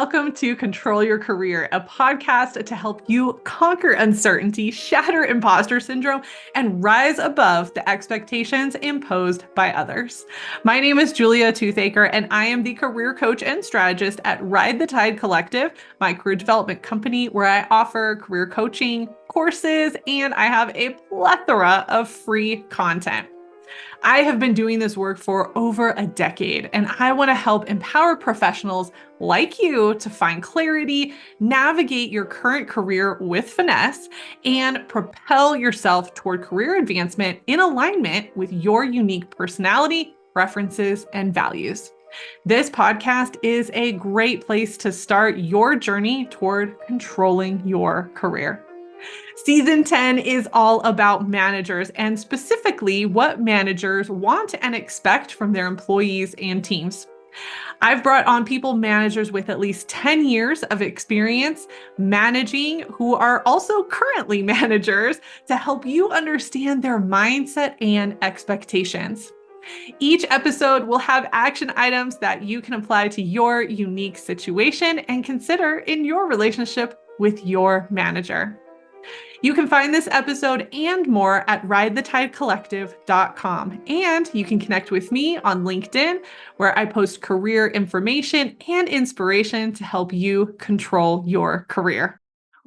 Welcome to Control Your Career, a podcast to help you conquer uncertainty, shatter imposter syndrome, and rise above the expectations imposed by others. My name is Julia Toothaker, and I am the career coach and strategist at Ride the Tide Collective, my career development company where I offer career coaching courses, and I have a plethora of free content. I have been doing this work for over a decade, and I want to help empower professionals like you to find clarity, navigate your current career with finesse, and propel yourself toward career advancement in alignment with your unique personality, preferences, and values. This podcast is a great place to start your journey toward controlling your career. Season 10 is all about managers and specifically what managers want and expect from their employees and teams. I've brought on people managers with at least 10 years of experience managing who are also currently managers to help you understand their mindset and expectations. Each episode will have action items that you can apply to your unique situation and consider in your relationship with your manager. You can find this episode and more at ridethetidecollective.com. And you can connect with me on LinkedIn, where I post career information and inspiration to help you control your career.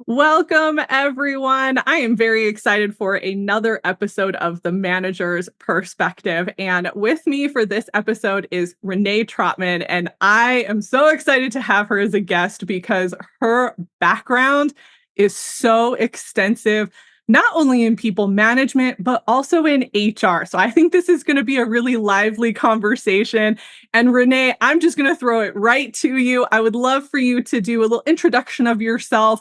Welcome, everyone. I am very excited for another episode of The Manager's Perspective. And with me for this episode is Renee Trotman. And I am so excited to have her as a guest because her background is so extensive, not only in people management, but also in HR. So I think this is going to be a really lively conversation. And Renee, I'm just going to throw it right to you. I would love for you to do a little introduction of yourself,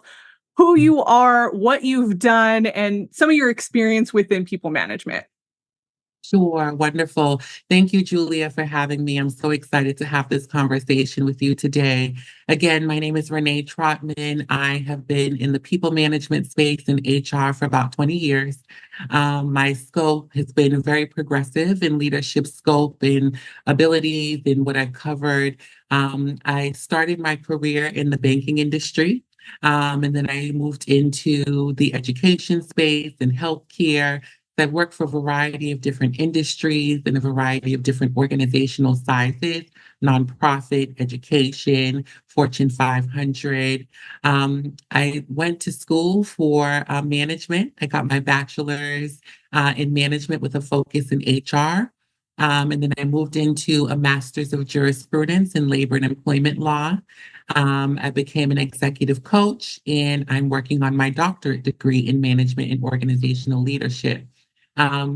who you are, what you've done, and some of your experience within people management. Sure. Wonderful. Thank you, Julia, for having me. I'm so excited to have this conversation with you today. Again, my name is Renee Trotman. I have been in the people management space in HR for about 20 years. My scope has been very progressive in leadership scope and abilities and what I've covered. I started my career in the banking industry. And then I moved into the education space and healthcare. I've worked for a variety of different industries and a variety of different organizational sizes, nonprofit, education, Fortune 500. I went to school for management. I got my bachelor's in management with a focus in HR. And then I moved into a master's of jurisprudence in labor and employment law. I became an executive coach, and I'm working on my doctorate degree in management and organizational leadership.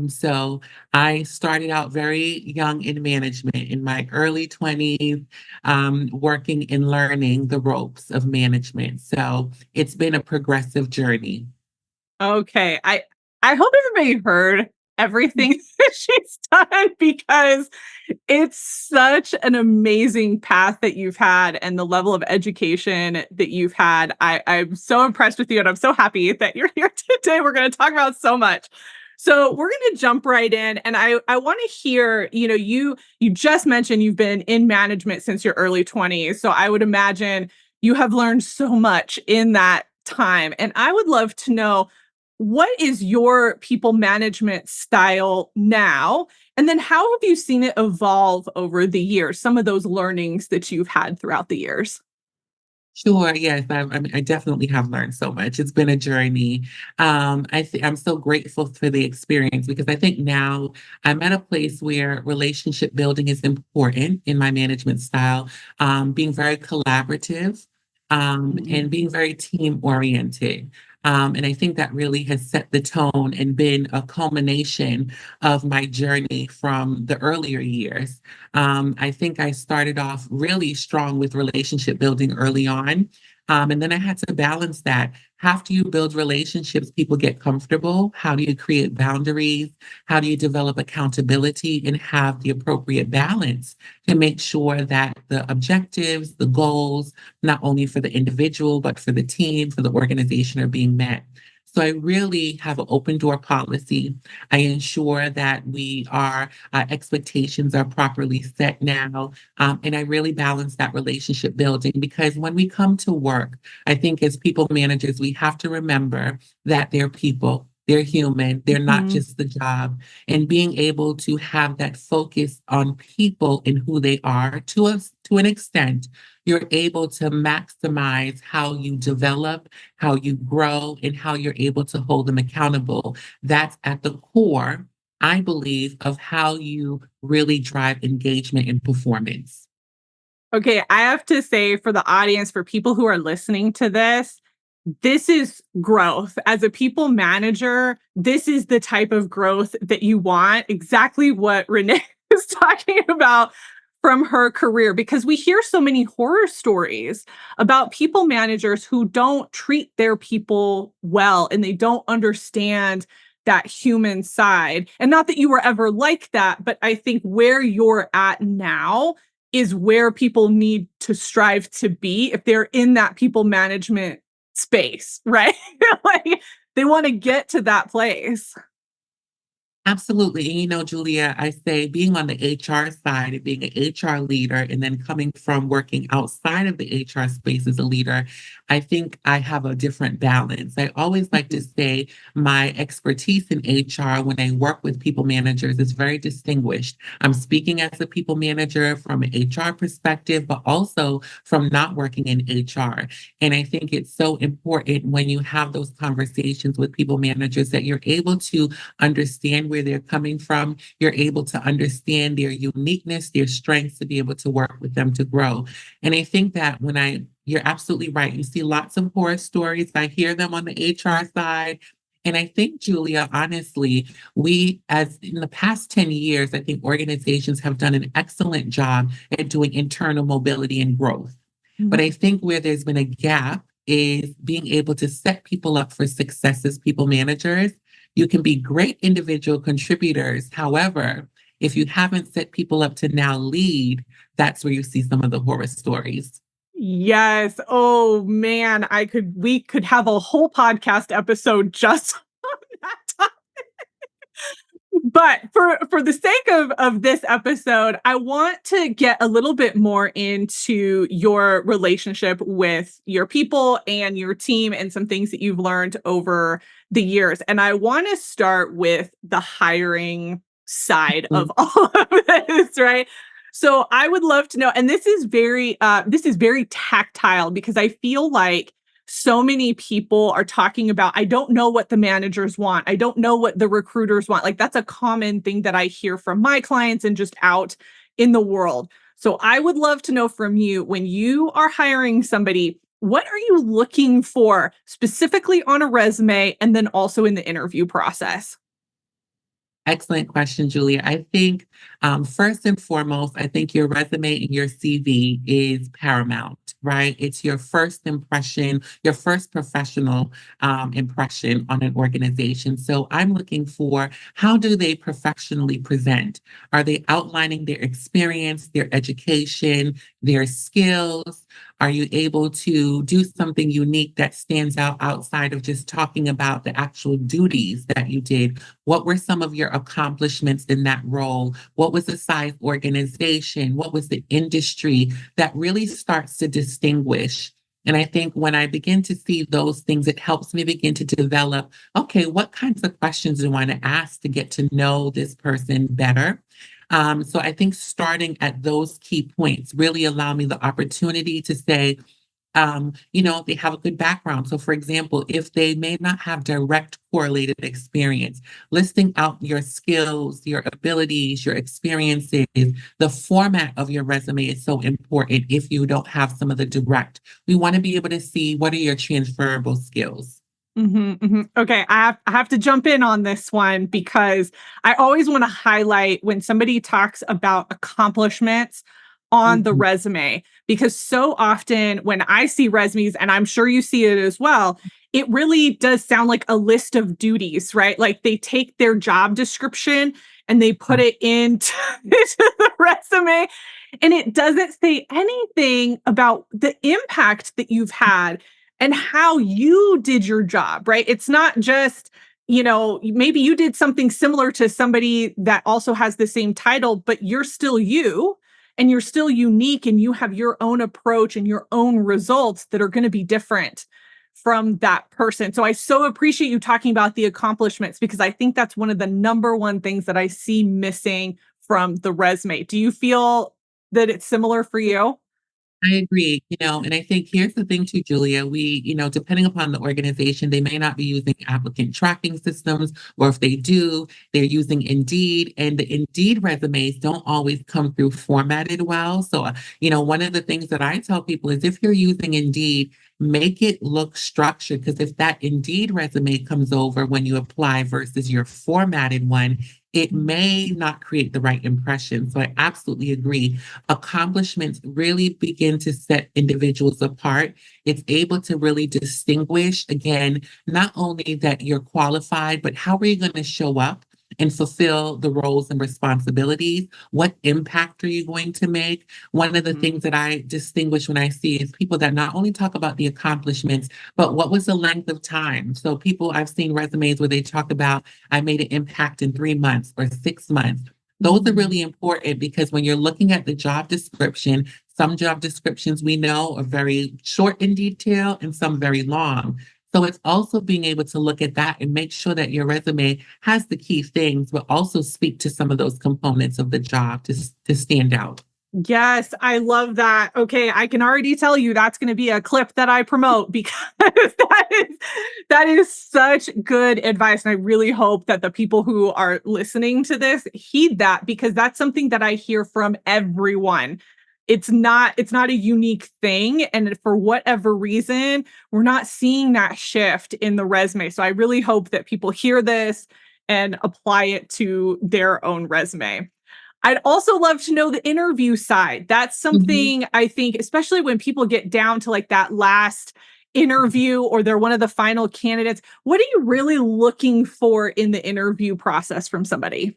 So I started out very young in management in my early 20s, working and learning the ropes of management. So it's been a progressive journey. Okay. I hope everybody heard everything that she's done because it's such an amazing path that you've had and the level of education that you've had. I'm so impressed with you and I'm so happy that you're here today. We're going to talk about so much. So we're going to jump right in. And I want to hear, you just mentioned you've been in management since your early 20s. So I would imagine you have learned so much in that time. And I would love to know, what is your people management style now? And then how have you seen it evolve over the years? Some of those learnings that you've had throughout the years. Sure. Yes, I definitely have learned so much. It's been a journey. I'm so grateful for the experience because I think now I'm at a place where relationship building is important in my management style, being very collaborative, and being very team oriented. And I think that really has set the tone and been a culmination of my journey from the earlier years. I think I started off really strong with relationship building early on. And then I had to balance that. How do you build relationships? People get comfortable. How do you create boundaries? How do you develop accountability and have the appropriate balance to make sure that the objectives, the goals, not only for the individual, but for the team, for the organization are being met? So I really have an open door policy. I ensure that our expectations are properly set now. And I really balance that relationship building because when we come to work, I think as people managers, we have to remember that they're people. They're human. They're not Mhm. just the job. And being able to have that focus on people and who they are to an extent, you're able to maximize how you develop, how you grow, and how you're able to hold them accountable. That's at the core, I believe, of how you really drive engagement and performance. Okay, I have to say for the audience, for people who are listening to this is growth. As a people manager, this is the type of growth that you want. Exactly what Renee is talking about from her career, because we hear so many horror stories about people managers who don't treat their people well and they don't understand that human side. And not that you were ever like that, but I think where you're at now is where people need to strive to be if they're in that people management space, right? Like they want to get to that place. Absolutely. And Julia, I say being on the HR side and being an HR leader and then coming from working outside of the HR space as a leader, I think I have a different balance. I always like to say my expertise in HR when I work with people managers is very distinguished. I'm speaking as a people manager from an HR perspective, but also from not working in HR. And I think it's so important when you have those conversations with people managers that you're able to understand where they're coming from. You're able to understand their uniqueness, their strengths to be able to work with them to grow. And I think that you're absolutely right. You see lots of horror stories. I hear them on the HR side. And I think, Julia, honestly, as in the past 10 years, I think organizations have done an excellent job at doing internal mobility and growth. But I Mhm. think where there's been a gap is being able to set people up for success as people managers. You can be great individual contributors. However, if you haven't set people up to now lead, that's where you see some of the horror stories. Yes. Oh man, we could have a whole podcast episode just on that topic. But for the sake of this episode, I want to get a little bit more into your relationship with your people and your team and some things that you've learned over the years. And I want to start with the hiring side Mm. of all of this, right? So I would love to know, and this is very tactile because I feel like so many people are talking about, I don't know what the managers want. I don't know what the recruiters want. Like that's a common thing that I hear from my clients and just out in the world. So I would love to know from you, when you are hiring somebody, what are you looking for specifically on a resume and then also in the interview process? Excellent question, Julia. I think first and foremost, I think your resume and your CV is paramount, right? It's your first impression, your first professional impression on an organization. So I'm looking for, how do they professionally present? Are they outlining their experience, their education, their skills? Are you able to do something unique that stands out outside of just talking about the actual duties that you did? What were some of your accomplishments in that role? What was the size organization? What was the industry that really starts to distinguish? And I think when I begin to see those things, it helps me begin to develop, okay, what kinds of questions do I want to ask to get to know this person better? So I think starting at those key points really allow me the opportunity to say, they have a good background. So, for example, if they may not have direct correlated experience, listing out your skills, your abilities, your experiences, the format of your resume is so important if you don't have some of the direct. We want to be able to see what are your transferable skills. Okay, I have to jump in on this one because I always want to highlight when somebody talks about accomplishments on the Mhm. resume, because so often when I see resumes, and I'm sure you see it as well, it really does sound like a list of duties, right? Like they take their job description and they put it into, into the resume, and it doesn't say anything about the impact that you've had. and how you did your job, right? It's not just, maybe you did something similar to somebody that also has the same title, but you're still you and you're still unique and you have your own approach and your own results that are going to be different from that person. So I so appreciate you talking about the accomplishments because I think that's one of the number one things that I see missing from the resume. Do you feel that it's similar for you? I agree, and I think here's the thing too, Julia. Depending upon the organization, they may not be using applicant tracking systems, or if they do, they're using Indeed, and the Indeed resumes don't always come through formatted well. So, one of the things that I tell people is if you're using Indeed, make it look structured, because if that Indeed resume comes over when you apply versus your formatted one, it may not create the right impression. So I absolutely agree. Accomplishments really begin to set individuals apart. It's able to really distinguish, again, not only that you're qualified, but how are you going to show up and fulfill the roles and responsibilities? What impact are you going to make? One of the things that I distinguish when I see is people that not only talk about the accomplishments, but what was the length of time? So I've seen resumes where they talk about, I made an impact in 3 months or 6 months. Those are really important because when you're looking at the job description, some job descriptions we know are very short in detail and some very long. So it's also being able to look at that and make sure that your resume has the key things, but also speak to some of those components of the job to stand out. Yes, I love that. Okay, I can already tell you that's going to be a clip that I promote because that is such good advice and I really hope that the people who are listening to this heed that because that's something that I hear from everyone. It's not a unique thing and for whatever reason, we're not seeing that shift in the resume. So I really hope that people hear this and apply it to their own resume. I'd also love to know the interview side. That's Mhm. something I think, especially when people get down to like that last interview or they're one of the final candidates. What are you really looking for in the interview process from somebody?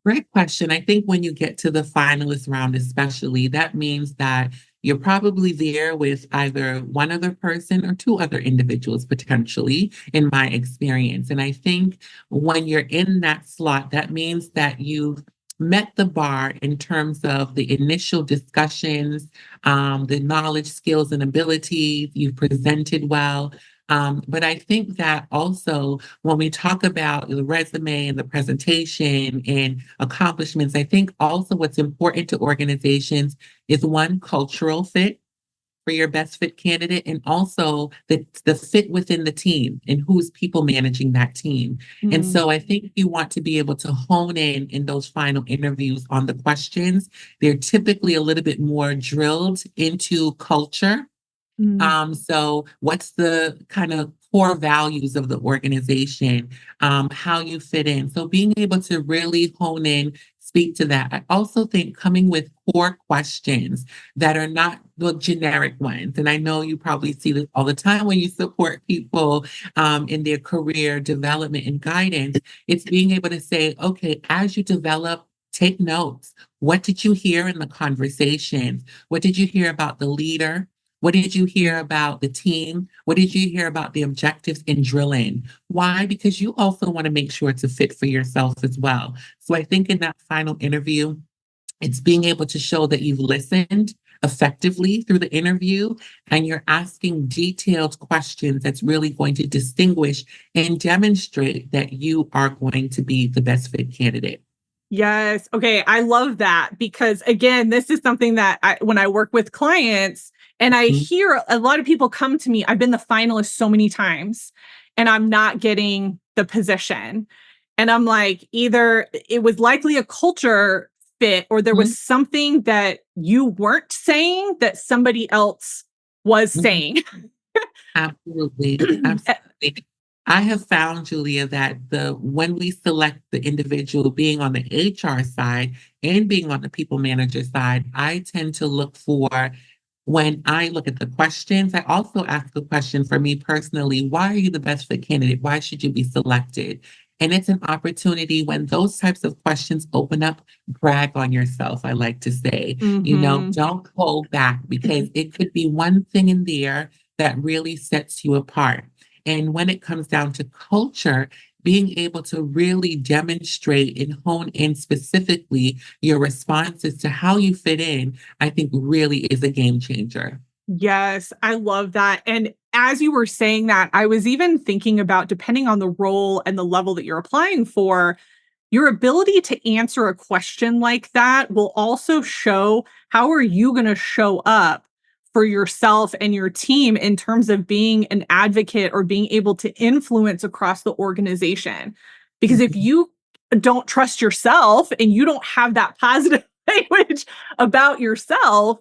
Great question. I think when you get to the finalist round, especially, that means that you're probably there with either one other person or two other individuals, potentially, in my experience. And I think when you're in that slot, that means that you've met the bar in terms of the initial discussions, the knowledge, skills, and abilities. You've presented well. But I think that also when we talk about the resume and the presentation and accomplishments, I think also what's important to organizations is one, cultural fit for your best fit candidate, and also the fit within the team and who's people managing that team. And Mm, so I think you want to be able to hone in those final interviews on the questions. They're typically a little bit more drilled into culture, mm, so what's the kind of core values of the organization, how you fit in. So being able to really hone in, speak to that. I also think coming with core questions that are not the generic ones. And I know you probably see this all the time when you support people in their career development and guidance. It's being able to say, okay, as you develop, take notes. What did you hear in the conversations? What did you hear about the leader? What did you hear about the team? What did you hear about the objectives in drilling? Why? Because you also want to make sure it's a fit for yourself as well. So I think in that final interview, it's being able to show that you've listened effectively through the interview and you're asking detailed questions that's really going to distinguish and demonstrate that you are going to be the best fit candidate. yes. Okay. I love that because, again, this is something that when I work with clients and I Mhm. hear a lot of people come to me, I've been the finalist so many times and I'm not getting the position. And I'm like, either it was likely a culture fit or there was Mhm. something that you weren't saying that somebody else was Mhm. saying. Absolutely. Absolutely. I have found, Julia, that the when we select the individual being on the HR side and being on the people manager side, I tend to look for when I look at the questions, I also ask the question for me personally, why are you the best fit candidate? Why should you be selected? And it's an opportunity when those types of questions open up, brag on yourself, I like to say. Mhm. Don't hold back because it could be one thing in there that really sets you apart. And when it comes down to culture, being able to really demonstrate and hone in specifically your responses to how you fit in, I think really is a game changer. Yes, I love that. And as you were saying that, I was even thinking about depending on the role and the level that you're applying for, your ability to answer a question like that will also show how are you going to show up for yourself and your team in terms of being an advocate or being able to influence across the organization. Because if Mhm. you don't trust yourself and you don't have that positive language about yourself,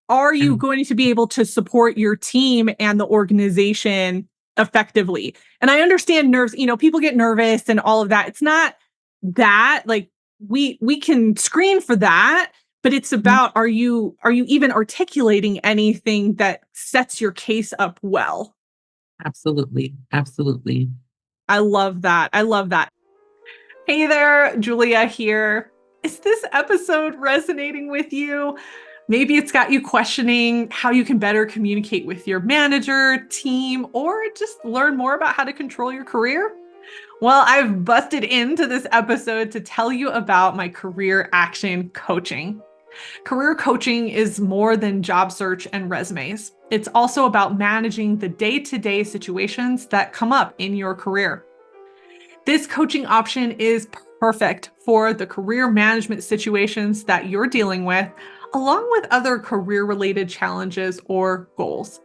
are you Um, going to be able to support your team and the organization effectively? And I understand nerves, people get nervous and all of that. It's not that like we can screen for that, but it's about are you even articulating anything that sets your case up well? Absolutely. Absolutely. I love that. I love that. Hey there, Julia here. Is this episode resonating with you? Maybe it's got you questioning how you can better communicate with your manager, team, or just learn more about how to control your career. Well, I've busted into this episode to tell you about my career action coaching. Career coaching is more than job search and resumes. It's also about managing the day to day situations that come up in your career. This coaching option is perfect for the career management situations that you're dealing with, along with other career related challenges or goals.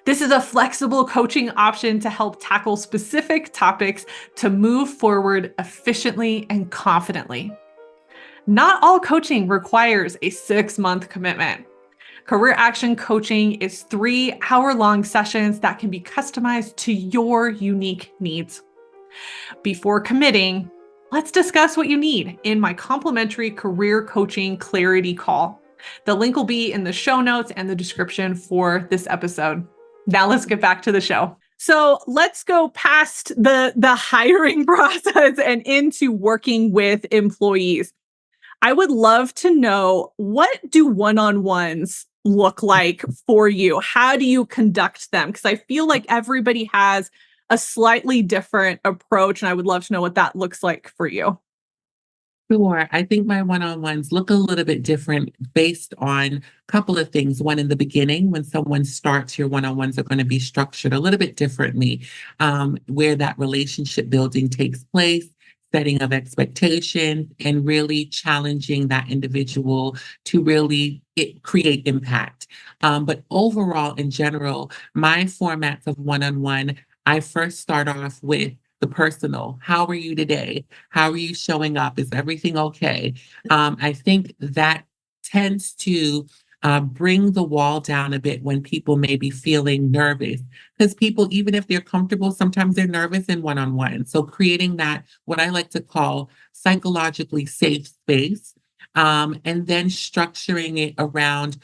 This is a flexible coaching option to help tackle specific topics to move forward efficiently and confidently. Not all coaching requires a 6-month commitment. Career Action Coaching is 3-hour-long sessions that can be customized to your unique needs. Before committing, let's discuss what you need in my complimentary career coaching clarity call. The link will be in the show notes and the description for this episode. Now let's get back to the show. So let's go past the hiring process and into working with employees. I would love to know, what do one-on-ones look like for you? How do you conduct them? Because I feel like everybody has a slightly different approach, and I would love to know what that looks like for you. Sure. I think my one-on-ones look a little bit different based on a couple of things. One, in the beginning, when someone starts, your one-on-ones are going to be structured a little bit differently, where that relationship building takes place, setting of expectations, and really challenging that individual to really create impact. But overall, in general, my formats of one-on-one, I first start off with the personal. How are you today? How are you showing up? Is everything okay? I think that tends to bring the wall down a bit when people may be feeling nervous. Because people, even if they're comfortable, sometimes they're nervous in one on one. So creating that, what I like to call psychologically safe space. And then structuring it around,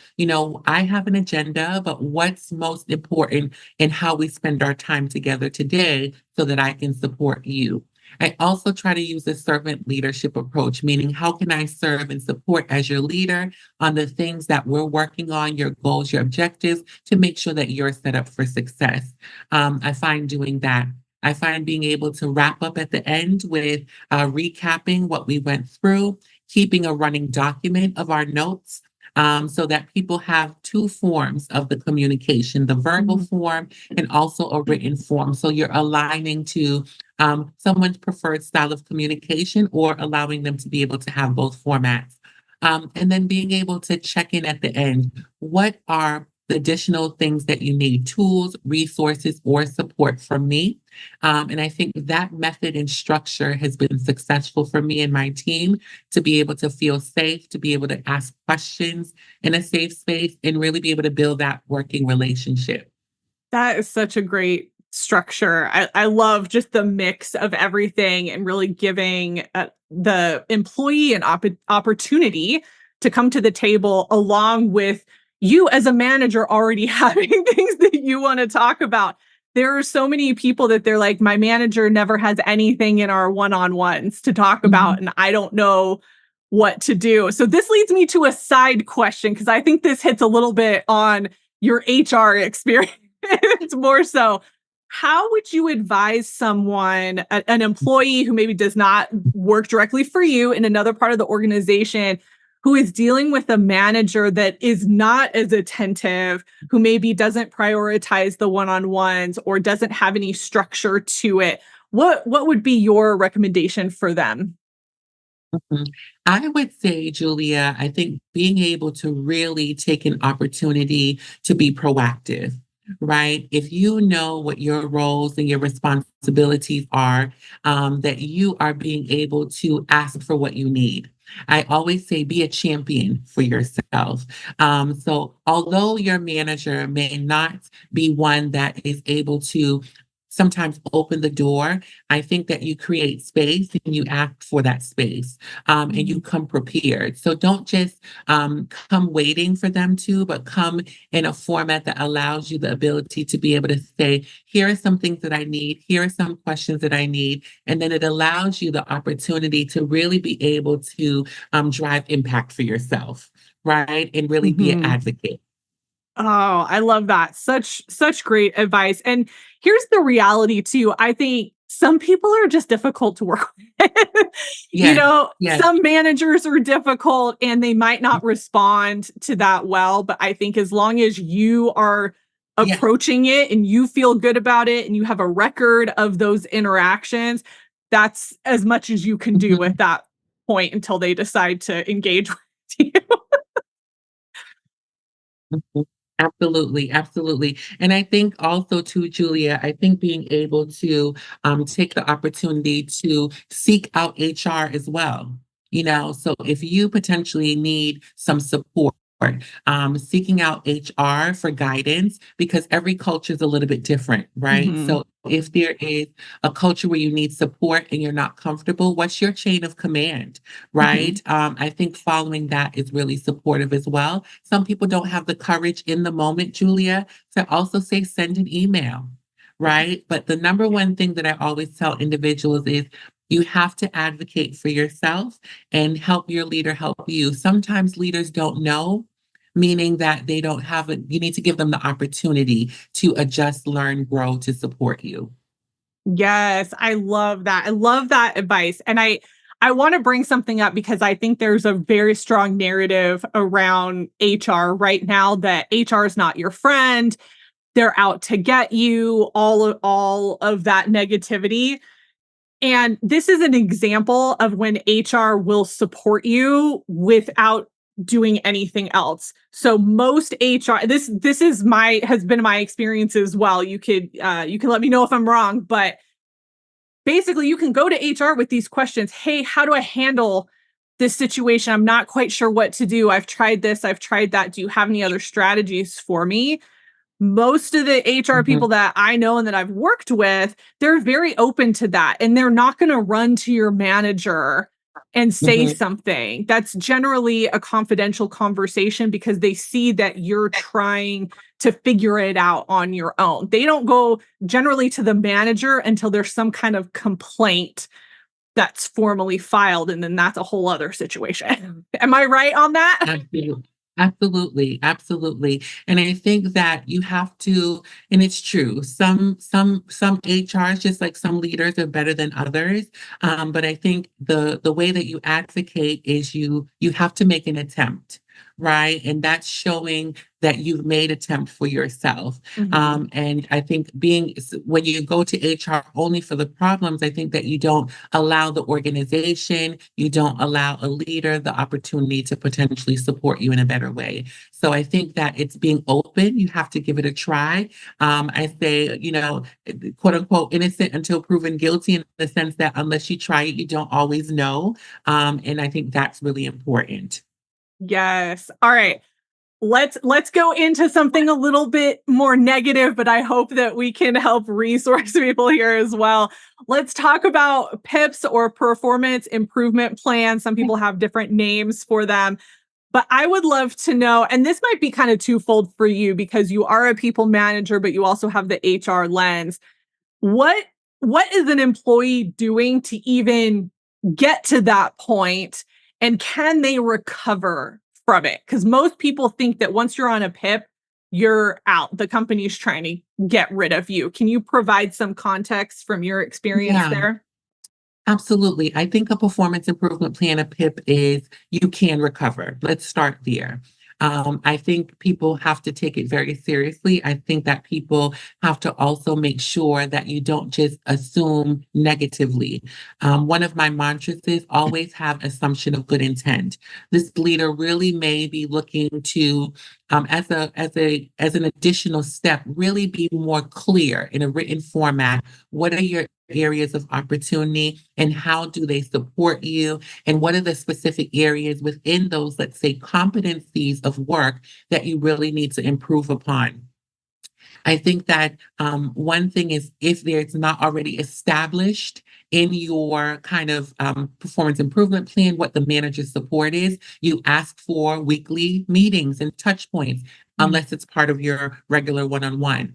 I have an agenda, but what's most important in how we spend our time together today so that I can support you. I also try to use a servant leadership approach, meaning how can I serve and support as your leader on the things that we're working on, your goals, your objectives, to make sure that you're set up for success. I find doing that. I find being able to wrap up at the end with recapping what we went through, keeping a running document of our notes. So that people have two forms of the communication, the verbal Mhm. form and also a written form. So you're aligning to someone's preferred style of communication or allowing them to be able to have both formats. And then being able to check in at the end. What are the additional things that you need, tools, resources, or support from me? And I think that method and structure has been successful for me and my team to be able to feel safe, to be able to ask questions in a safe space, and really be able to build that working relationship. That is such a great structure. I love just the mix of everything and really giving the employee an opportunity to come to the table along with you as a manager already having things that you want to talk about. There are so many people that they're like, my manager never has anything in our one-on-ones to talk about, Mhm. and I don't know what to do. So this leads me to a side question because I think this hits a little bit on your HR experience. It's more so, how would you advise someone, an employee who maybe does not work directly for you in another part of the organization, who is dealing with a manager that is not as attentive, who maybe doesn't prioritize the one-on-ones or doesn't have any structure to it? What would be your recommendation for them? Mhm. I would say, Julia, I think being able to really take an opportunity to be proactive, right? If you know what your roles and your responsibilities are, that you are being able to ask for what you need. I always say be a champion for yourself. So, although your manager may not be one that is able to sometimes open the door, I think that you create space and you ask for that space, and you Mhm. come prepared. So don't just come waiting for them to, but come in a format that allows you the ability to be able to say, here are some things that I need, here are some questions that I need. And then it allows you the opportunity to really be able to drive impact for yourself, right? And really be an Mhm. advocate. Oh, I love that. Such great advice. And here's the reality too. I think some people are just difficult to work with. Yes, yes. Some managers are difficult and they might not respond to that well, but I think as long as you are Yeah. approaching it and you feel good about it and you have a record of those interactions, that's as much as you can do Mhm. at that point until they decide to engage with you. Mhm. Absolutely, absolutely. And I think also too, Julia, I think being able to take the opportunity to seek out HR as well. So if you potentially need some support, seeking out HR for guidance, because every culture is a little bit different, right? Mhm. So if there is a culture where you need support and you're not comfortable, what's your chain of command? Right? Mhm. I think following that is really supportive as well. Some people don't have the courage in the moment, Julia, to also say send an email, right? But the number one thing that I always tell individuals is you have to advocate for yourself and help your leader help you. Sometimes leaders don't know, meaning that they don't have it. You need to give them the opportunity to adjust, learn, grow to support you. Yes, I love that. I love that advice. And I want to bring something up because I think there's a very strong narrative around HR right now that HR is not your friend. They're out to get you, all of that negativity. And this is an example of when HR will support you without doing anything else. So most HR, this is my has been my experience as well. You can let me know if I'm wrong, but basically you can go to HR with these questions. Hey, how do I handle this situation? I'm not quite sure what to do. I've tried this, I've tried that. Do you have any other strategies for me? Most of the HR Mhm, people that I know and that I've worked with, they're very open to that. And they're not going to run to your manager and say mhm, something. That's generally a confidential conversation because they see that you're trying to figure it out on your own. They don't go generally to the manager until there's some kind of complaint that's formally filed. And then that's a whole other situation. Am I right on that? absolutely. Absolutely, absolutely. And I think that you have to, and it's true, some HRs, just like some leaders, are better than others. But I think the way that you advocate is you have to make an attempt, right? And that's showing that you've made attempt for yourself. Mhm. And I think when you go to HR only for the problems, I think that you don't allow the organization, you don't allow a leader the opportunity to potentially support you in a better way. So I think that it's being open. You have to give it a try. I say, quote unquote, innocent until proven guilty, in the sense that unless you try it, you don't always know. And I think that's really important. Yes. All right. Let's go into something a little bit more negative, but I hope that we can help resource people here as well. Let's talk about PIPs or performance improvement plans. Some people have different names for them, but I would love to know, and this might be kind of twofold for you because you are a people manager, but you also have the HR lens. What what is an employee doing to even get to that point, and can they recover from it? Because most people think that once you're on a PIP, you're out, the company's trying to get rid of you. Can you provide some context from your experience Yeah. there? Absolutely. I think a performance improvement plan, a PIP, is you can recover. Let's start there. I think people have to take it very seriously. I think that people have to also make sure that you don't just assume negatively. One of my mantras is always have assumption of good intent. This leader really may be looking to, as an additional step, really be more clear in a written format. What are your areas of opportunity and how do they support you? And what are the specific areas within those, let's say, competencies of work that you really need to improve upon? I think that one thing is if there's not already established in your kind of performance improvement plan what the manager's support is, you ask for weekly meetings and touch points, unless it's part of your regular one-on-one.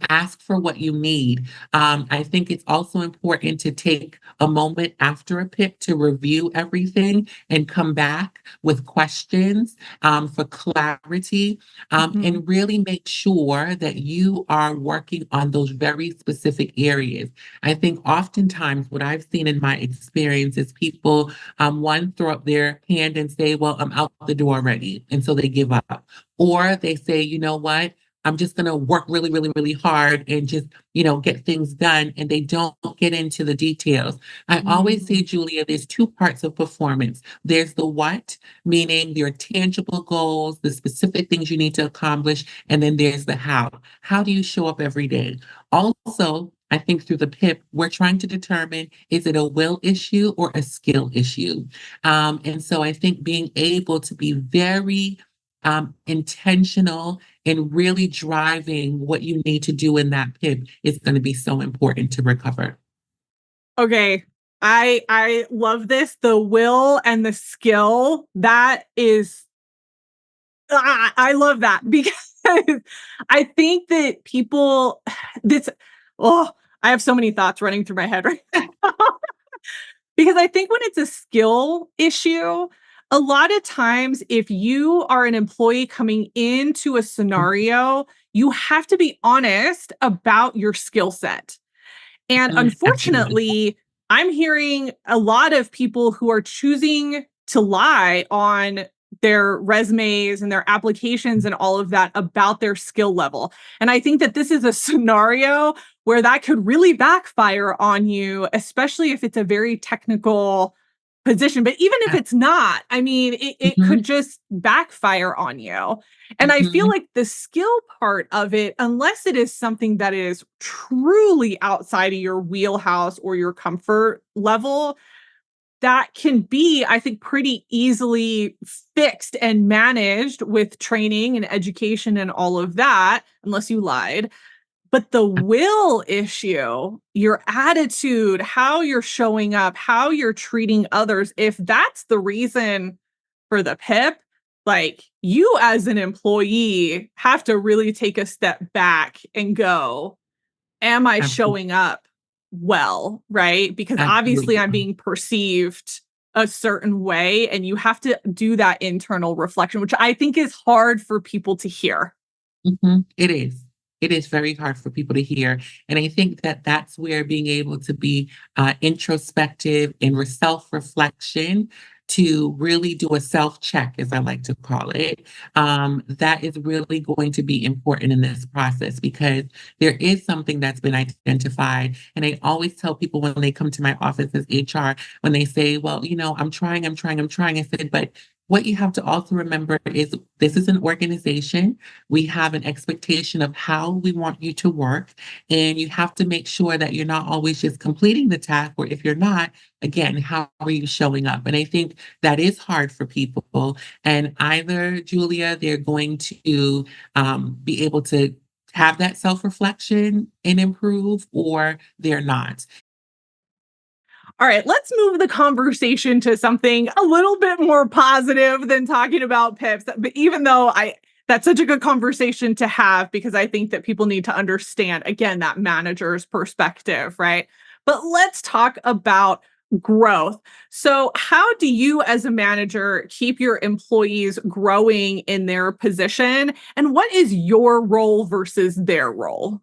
Ask for what you need. I think it's also important to take a moment after a PIP to review everything and come back with questions for clarity, Mhm. and really make sure that you are working on those very specific areas. I think oftentimes what I've seen in my experience is people, one, throw up their hand and say, well, I'm out the door already. And so they give up. Or they say, you know what? I'm just going to work really, really, really hard and just, get things done. And they don't get into the details. I always say, Mm. Julia, there's two parts of performance. There's the what, meaning your tangible goals, the specific things you need to accomplish. And then there's the how. How do you show up every day? Also, I think through the PIP, we're trying to determine is it a will issue or a skill issue? And so I think being able to be very intentional and really driving what you need to do in that PIP is going to be so important to recover. Okay. I love this. The will and the skill. That is I love that because I think that people this oh, I have so many thoughts running through my head right now. Because I think when it's a skill issue, a lot of times if you are an employee coming into a scenario, you have to be honest about your skill set. And Mhm, absolutely. unfortunately, I'm hearing a lot of people who are choosing to lie on their resumes and their applications and all of that about their skill level. And I think that this is a scenario where that could really backfire on you, especially if it's a very technical position. But even if it's not, I mean, it could Mhm, just backfire on you. And I feel mhm, like the skill part of it, unless it is something that is truly outside of your wheelhouse or your comfort level, that can be, I think, pretty easily fixed and managed with training and education and all of that, unless you lied. But the will issue, your attitude, how you're showing up, how you're treating others, if that's the reason for the PIP, like you as an employee have to really take a step back and go, am I absolutely. showing up well? Right? Because obviously I'm Absolutely. being perceived a certain way, and you have to do that internal reflection, which I think is hard for people to hear. It is. It is very hard for people to hear. And I think that that's where being able to be introspective and self reflection to really do a self check, as I like to call it, that is really going to be important in this process because there is something that's been identified. And I always tell people when they come to my office as HR, when they say, well, I'm trying, I said, but what you have to also remember is this is an organization. We have an expectation of how we want you to work, and you have to make sure that you're not always just completing the task, or if you're not, again, how are you showing up? And I think that is hard for people. And either, Julia, they're going to be able to have that self reflection and improve, or they're not. All right, let's move the conversation to something a little bit more positive than talking about pips. But even though I that's such a good conversation to have because I think that people need to understand again that manager's perspective, right? But let's talk about Growth. So, how do you, as a manager, keep your employees growing in their position? And what is your role versus their role?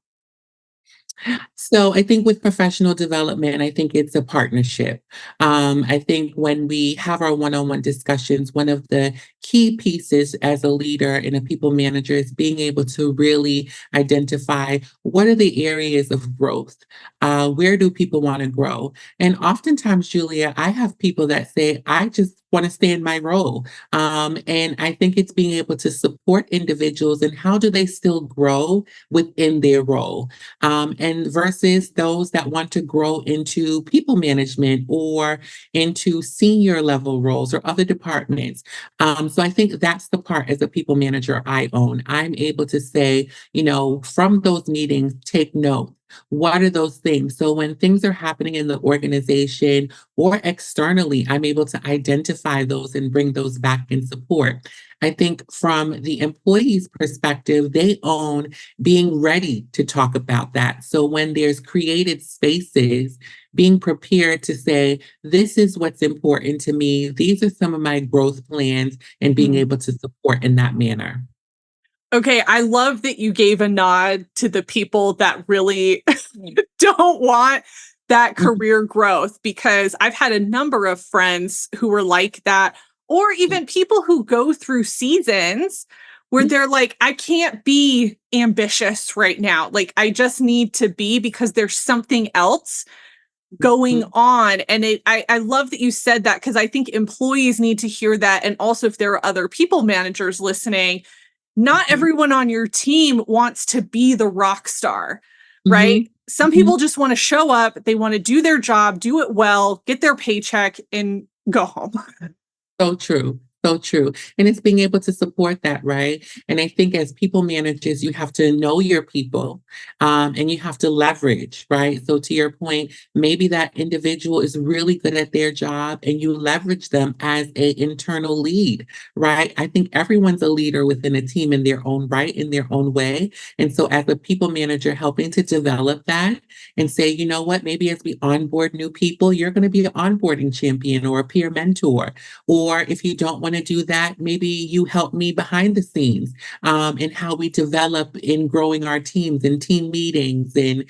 So I think with professional development, I think it's a partnership. I think when we have our one-on-one discussions, one of the key pieces as a leader and a people manager is being able to really identify what are the areas of growth. Where do people want to grow? And oftentimes, Julia, I have people that say, I just want to stay in my role. And I think it's being able to support individuals and how do they still grow within their role, and versus those that want to grow into people management or into senior level roles or other departments. So I think that's the part as a people manager I own. I'm able to say, from those meetings, take note. What are those things? So when things are happening in the organization or externally, I'm able to identify those and bring those back in support. I think from the employee's perspective, they own being ready to talk about that. So when there's created spaces, being prepared to say, this is what's important to me, these are some of my growth plans, and being Mhm. able to support in that manner. Okay, I love that you gave a nod to the people that really don't want that Mhm. career growth because I've had a number of friends who were like that, or even people who go through seasons where they're like, I can't be ambitious right now. Like, I just need to be because there's something else going Mhm. on. And I love that you said that because I think employees need to hear that. And also, if there are other people managers listening, not Mhm. everyone on your team wants to be the rock star, right? Mhm. Some Mhm. people just want to show up, they want to do their job, do it well, get their paycheck, and go home. So true. So true. And it's being able to support that, right? And I think as people managers, you have to know your people, and you have to leverage, right? So to your point, maybe that individual is really good at their job and you leverage them as a internal lead, right? I think everyone's a leader within a team in their own right, in their own way. And so as a people manager, helping to develop that and say, you know what, maybe as we onboard new people, you're going to be an onboarding champion or a peer mentor, or if you don't want to do that, maybe you help me behind the scenes, in how we develop in growing our teams and team meetings and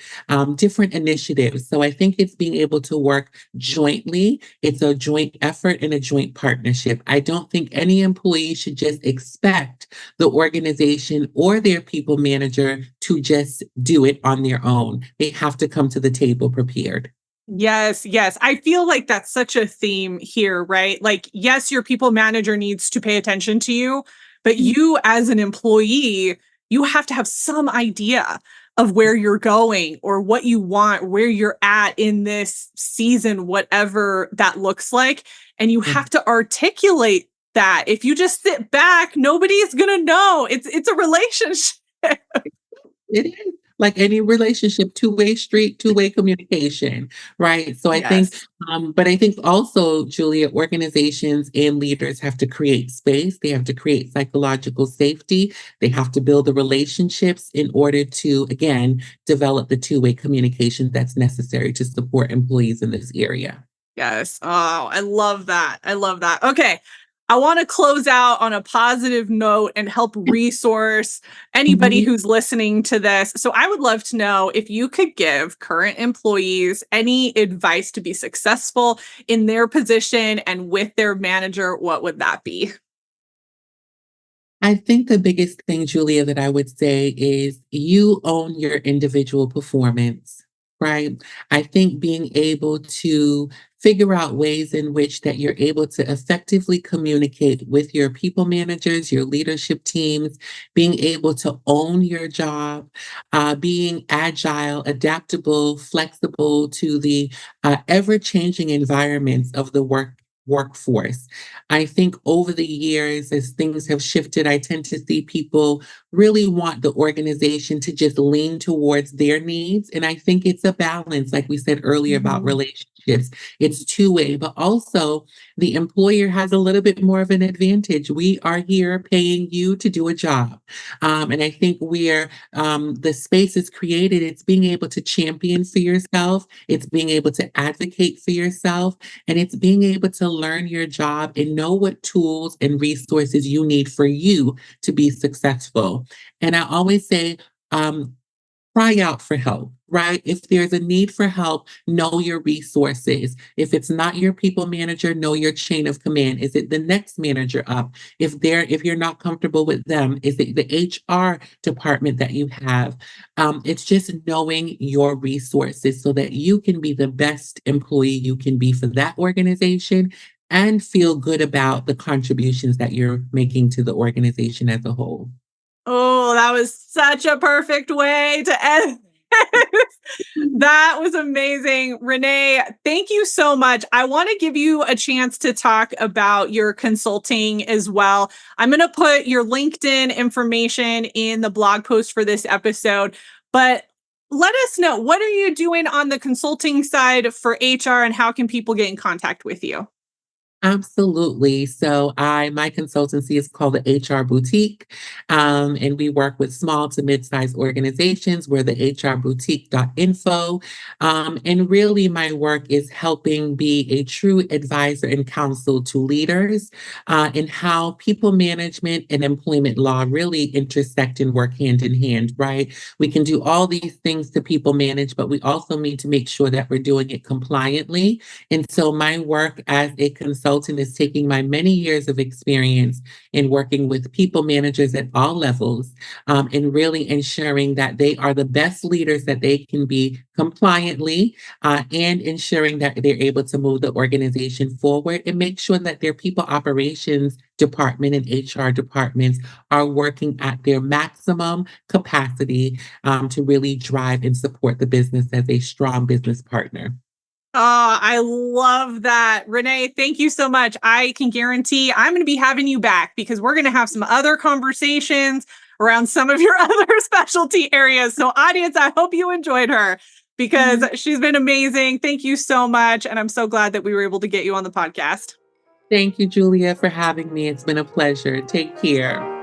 different initiatives. So I think it's being able to work jointly. It's a joint effort and a joint partnership. I don't think any employee should just expect the organization or their people manager to just do it on their own. They have to come to the table prepared. Yes, yes. I feel like that's such a theme here, right? Like, yes, your people manager needs to pay attention to you, but you as an employee, you have to have some idea of where you're going or what you want, where you're at in this season, whatever that looks like. And you have to articulate that. If you just sit back, nobody's gonna know. It's a relationship. It is like any relationship, two-way street, two-way communication, right? So I think, Yes. but I think also, Julia, organizations and leaders have to create space. They have to create psychological safety. They have to build the relationships in order to, again, develop the two-way communication that's necessary to support employees in this area. Yes. Oh, I love that. I love that. Okay. I want to close out on a positive note and help resource anybody Mhm. who's listening to this. So, I would love to know if you could give current employees any advice to be successful in their position and with their manager, what would that be? I think the biggest thing, Julia, that I would say is you own your individual performance, right? I think being able to figure out ways in which that you're able to effectively communicate with your people managers, your leadership teams, being able to own your job, being agile, adaptable, flexible to the ever-changing environments of the workforce. I think over the years, as things have shifted, I tend to see people really want the organization to just lean towards their needs. And I think it's a balance, like we said earlier, about Mhm. relationships. relationships. It's two-way, but also the employer has a little bit more of an advantage. We are here paying you to do a job. And I think where the space is created, it's being able to champion for yourself, it's being able to advocate for yourself, and it's being able to learn your job and know what tools and resources you need for you to be successful. And I always say, cry out for help, right? If there's a need for help, know your resources. If it's not your people manager, know your chain of command. Is it the next manager up? If you're not comfortable with them, is it the HR department that you have? It's just knowing your resources so that you can be the best employee you can be for that organization and feel good about the contributions that you're making to the organization as a whole. Oh, that was such a perfect way to end. That was amazing. Renee, thank you so much. I want to give you a chance to talk about your consulting as well. I'm going to put your LinkedIn information in the blog post for this episode, but let us know, what are you doing on the consulting side for HR and how can people get in contact with you? Absolutely. So my consultancy is called the HR Boutique, and we work with small to mid-sized organizations. We're the hrboutique.info. And really my work is helping be a true advisor and counsel to leaders in how people management and employment law really intersect and work hand in hand, right? We can do all these things to people manage, but we also need to make sure that we're doing it compliantly. And so my work as a consultant is taking my many years of experience in working with people managers at all levels, and really ensuring that they are the best leaders that they can be compliantly, and ensuring that they're able to move the organization forward and make sure that their people operations department and HR departments are working at their maximum capacity, to really drive and support the business as a strong business partner. Oh, I love that. Renee, thank you so much. I can guarantee I'm going to be having you back because we're going to have some other conversations around some of your other specialty areas. So, audience, I hope you enjoyed her because she's been amazing. Thank you so much. And I'm so glad that we were able to get you on the podcast. Thank you, Julia, for having me. It's been a pleasure. Take care.